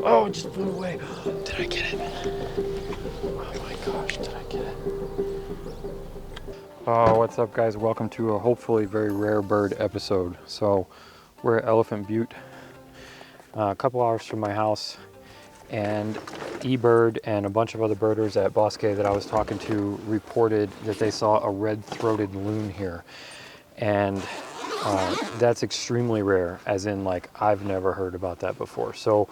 Oh, it just flew away. Did I get it? Oh my gosh, did I get it? Oh, what's up guys? Welcome to a hopefully very rare bird episode. So we're at Elephant Butte, a couple hours from my house, and eBird and a bunch of other birders at BOSQUE that I was talking to reported that they saw a red-throated loon here. And that's extremely rare, as in like I've never heard about that before. So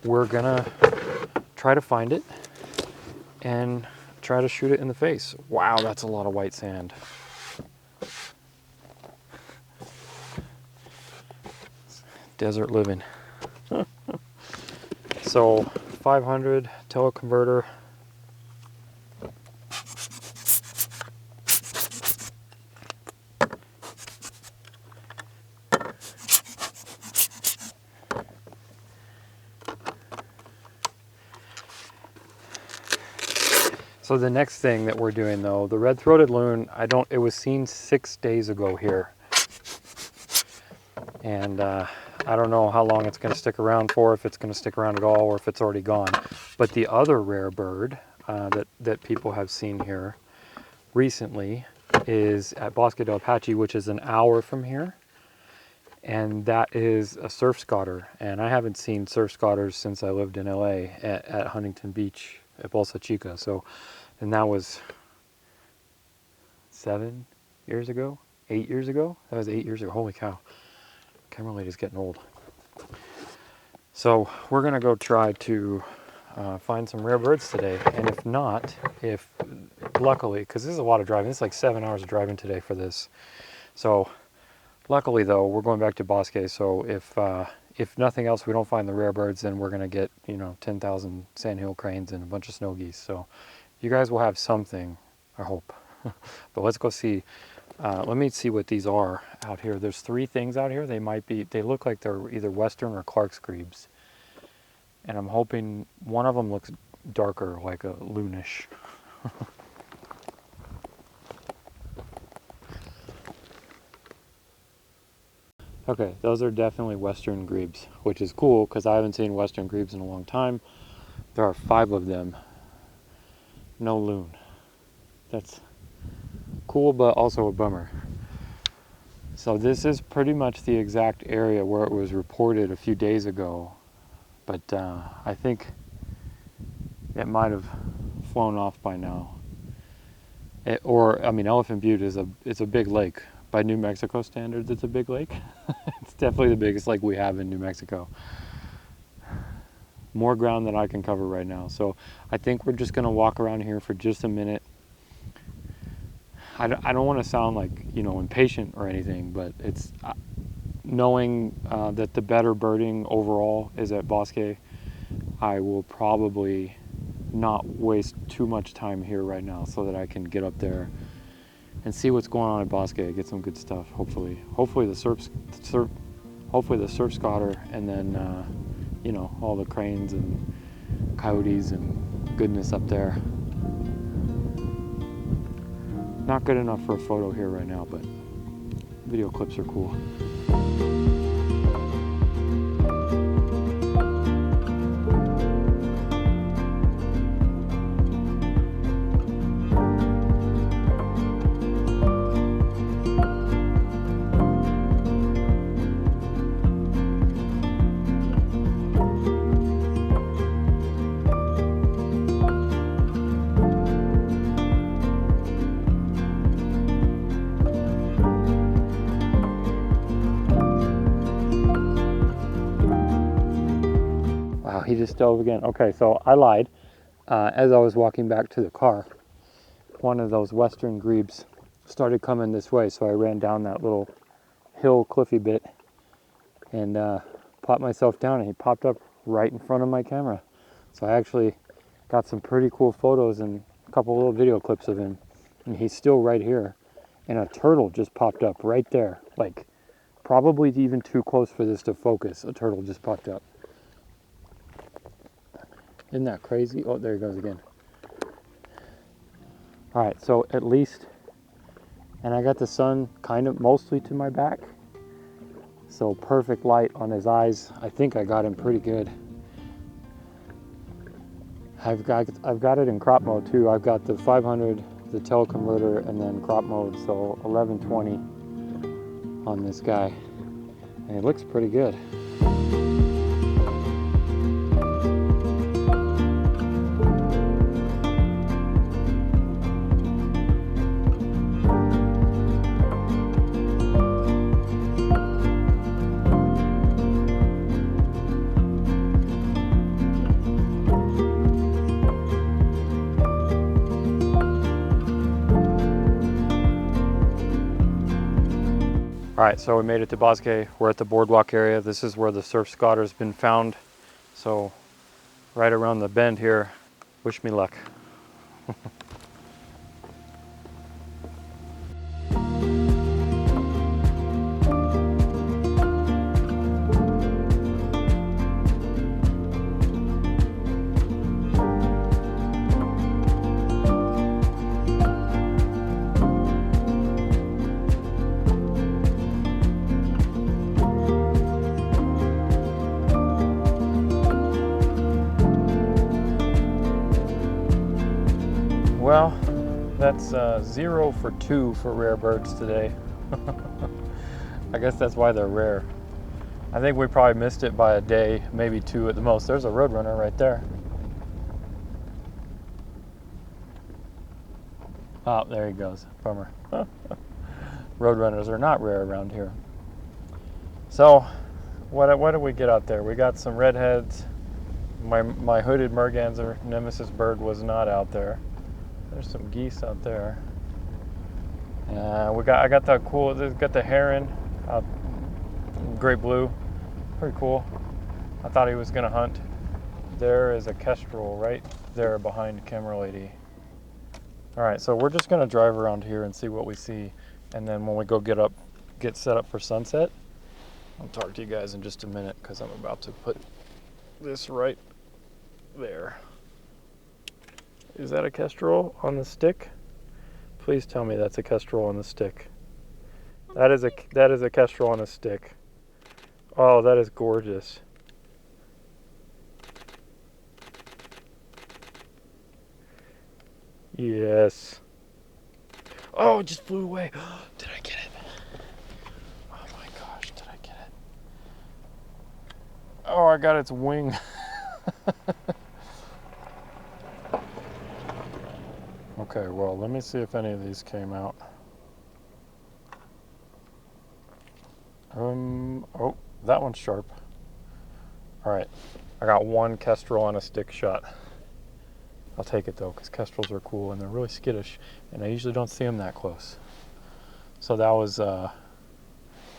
we're gonna try to find it and try to shoot it in the face. Wow, that's a lot of white sand. Desert living. So 500 teleconverter. So the next thing that we're doing though, the red-throated loon, it was seen 6 days ago here. And I don't know how long it's going to stick around for, if it's going to stick around at all, or if it's already gone. But the other rare bird that people have seen here recently is at Bosque del Apache, which is an hour from here. And that is a surf scotter. And I haven't seen surf scotters since I lived in LA at Huntington Beach at Bolsa Chica. So, and that was 7 years ago, 8 years ago. That was 8 years ago. Holy cow. Camera lady's getting old. So we're gonna go try to find some rare birds today. And if not, luckily, because this is a lot of driving, it's like 7 hours of driving today for this. So luckily though, we're going back to BOSQUE. So if nothing else, we don't find the rare birds, then we're gonna get, 10,000 sandhill cranes and a bunch of snow geese. So you guys will have something, I hope. But let's go see. Let me see what these are out here. There's 3 things out here. They look like they're either Western or Clark's grebes. And I'm hoping one of them looks darker, like a loonish. Okay, those are definitely Western grebes, which is cool because I haven't seen Western grebes in a long time. There are 5 of them. No loon. That's cool, but also a bummer. So this is pretty much the exact area where it was reported a few days ago, but I think it might have flown off by now. Elephant Butte is a big lake. By New Mexico standards, it's a big lake. It's definitely the biggest lake we have in New Mexico. More ground than I can cover right now. So I think we're just gonna walk around here for just a minute. I don't want to sound like, impatient or anything, but it's knowing that the better birding overall is at BOSQUE. I will probably not waste too much time here right now so that I can get up there and see what's going on at BOSQUE, get some good stuff. Hopefully the surf scotter, and then all the cranes and coyotes and goodness up there. Not good enough for a photo here right now, but video clips are cool. He just dove again. Okay, so I lied. As I was walking back to the car, one of those Western grebes started coming this way, so I ran down that little hill cliffy bit and popped myself down, and he popped up right in front of my camera. So I actually got some pretty cool photos and a couple little video clips of him, and he's still right here. And a turtle just popped up right there, like probably even too close for this to focus. A turtle just popped up. Isn't that crazy? Oh, there he goes again. All right, so at least, and I got the sun kind of mostly to my back, So perfect light on his eyes. I think I got him pretty good. I've got it in crop mode too. I've got the 500, the teleconverter, and then crop mode, so 1120 on this guy. And it looks pretty good. All right, so we made it to BOSQUE. We're at the boardwalk area. This is where the surf scotter's been found. So right around the bend here. Wish me luck. Well, that's 0 for 2 for rare birds today. I guess that's why they're rare. I think we probably missed it by a day, maybe 2 at the most. There's a roadrunner right there. Oh, there he goes. Bummer. Roadrunners are not rare around here. So, what did we get out there? We got some redheads. My hooded merganser nemesis bird was not out there. There's some geese out there. I got that cool. Got the heron, great blue, pretty cool. I thought he was gonna hunt. There is a kestrel right there behind camera lady. All right, so we're just gonna drive around here and see what we see, and then when we go get set up for sunset, I'll talk to you guys in just a minute because I'm about to put this right there. Is that a kestrel on the stick? Please tell me that's a kestrel on the stick. That is a kestrel on a stick. Oh, that is gorgeous. Yes. Oh, it just flew away. Did I get it? Oh my gosh, did I get it? Oh, I got its wing. Okay, well, let me see if any of these came out. Oh, that one's sharp. All right, I got one kestrel on a stick shot. I'll take it though, because kestrels are cool and they're really skittish, and I usually don't see them that close. So that was,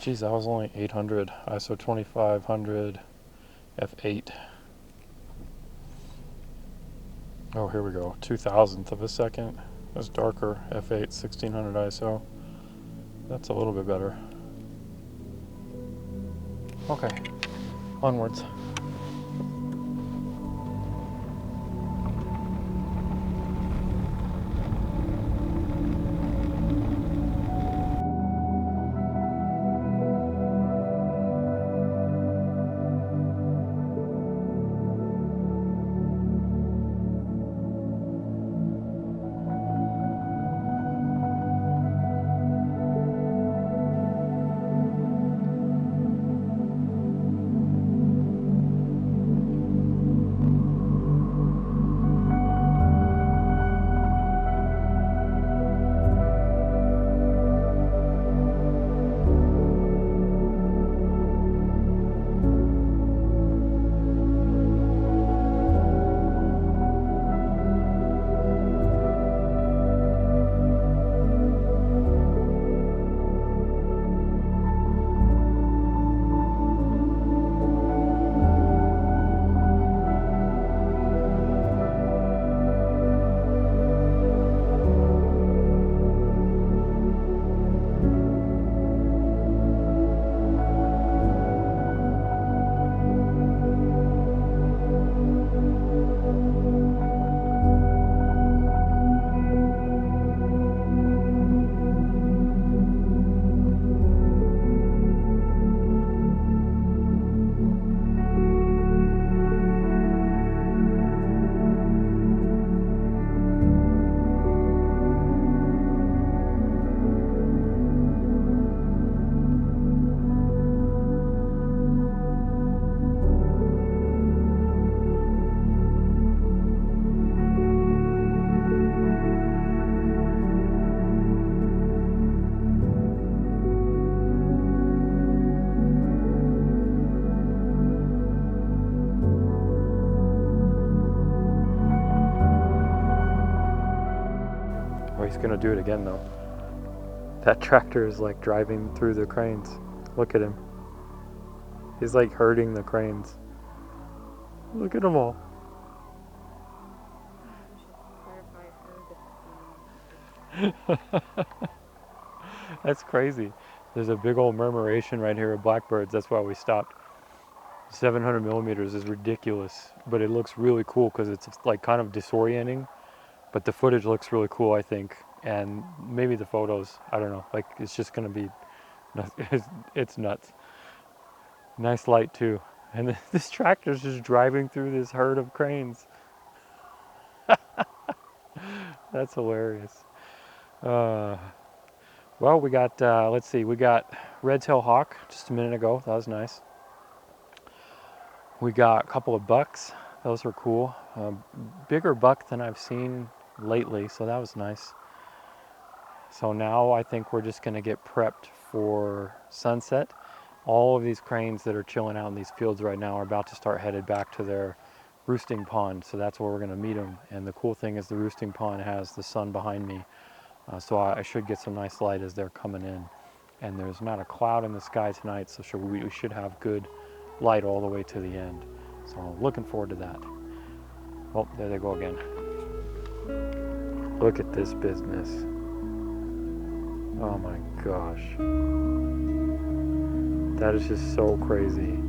geez, that was only 800, ISO 2500, f8. Oh, here we go, 2,000th of a second. That's darker, f8, 1600 ISO. That's a little bit better. Okay, onwards. gonna do it again though. That tractor is like driving through the cranes. Look at him. He's like herding the cranes. Look at them all. That's crazy. There's a big old murmuration right here of blackbirds. That's why we stopped. 700 millimeters is ridiculous, but it looks really cool because it's like kind of disorienting. But the footage looks really cool, I think, and maybe the photos. I don't know. Like it's just gonna be, it's nuts. Nice light too, and this tractor's just driving through this herd of cranes. That's hilarious. Well, we got, let's see, we got red-tailed hawk just a minute ago. That was nice. We got a couple of bucks. Those were cool. Bigger buck than I've seen lately, so that was nice. So now I think we're just going to get prepped for sunset. All of these cranes that are chilling out in these fields right now are about to start headed back to their roosting pond, so that's where we're going to meet them. And the cool thing is the roosting pond has the sun behind me, so I should get some nice light as they're coming in. And there's not a cloud in the sky tonight, so we should have good light all the way to the end. So I'm looking forward to that. Oh, there they go again. Look at this business. Oh my gosh. That is just so crazy.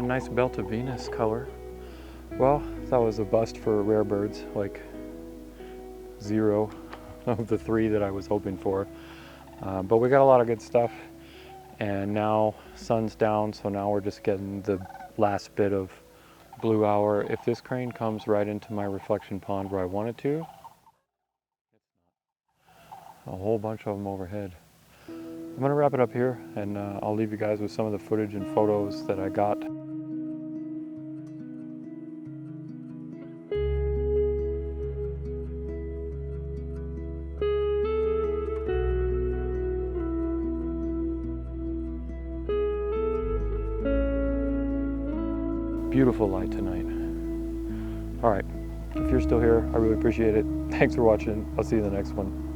Nice belt of Venus color. Well, that was a bust for rare birds, like 0 of the 3 that I was hoping for. But we got a lot of good stuff, and now sun's down, so now we're just getting the last bit of blue hour. If this crane comes right into my reflection pond where I want it to, a whole bunch of them overhead. I'm gonna wrap it up here, and I'll leave you guys with some of the footage and photos that I got. Beautiful light tonight. All right, if you're still here, I really appreciate it. Thanks for watching. I'll see you in the next one.